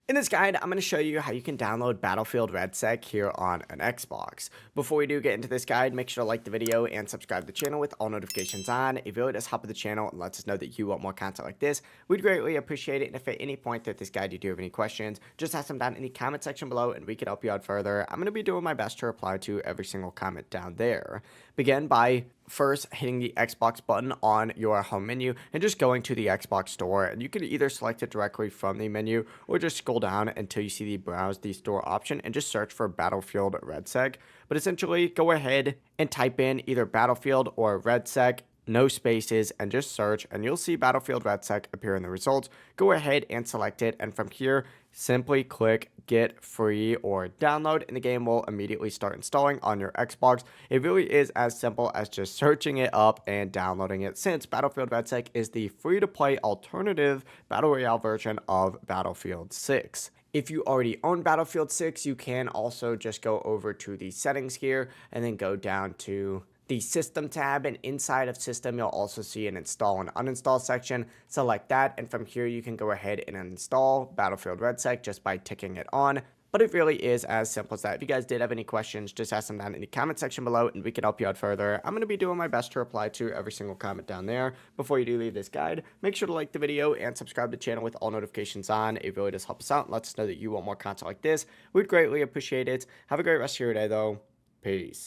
In this guide, I'm going to show you how you can download Battlefield RedSec here on an Xbox. Before we do get into this guide, make sure to like the video and subscribe to the channel with all notifications on. It really does help with the channel and lets us know that you want more content like this. We'd greatly appreciate it, and if at any point through this guide you do have any questions, just ask them down in the comment section below and we can help you out further. I'm going to be doing my best to reply to every single comment down there. Begin by first hitting the Xbox button on your home menu and just going to the Xbox store, and you can either select it directly from the menu or just scroll down until you see the browse the store option and just search for Battlefield RedSec. But essentially go ahead and type in either Battlefield or RedSec, no spaces, and just search, and you'll see Battlefield RedSec appear in the results. Go ahead and select it, and from here simply click get free or download, and the game will immediately start installing on your Xbox. It really is as simple as just searching it up and downloading it, since Battlefield RedSec is the free-to-play alternative battle royale version of Battlefield 6. If you already own Battlefield 6, you can also just go over to the settings here and then go down to the system tab, and inside of system you'll also see an install and uninstall section. Select that, and from here you can go ahead and install Battlefield RedSec just by ticking it on. But it really is as simple as that. If you guys did have any questions, just ask them down in the comment section below and we can help you out further. I'm going to be doing my best to reply to every single comment down there. Before you do leave this guide, make sure to like the video and subscribe to the channel with all notifications on. It really does help us out and lets us know that you want more content like this. We'd greatly appreciate it. Have a great rest of your day though. Peace.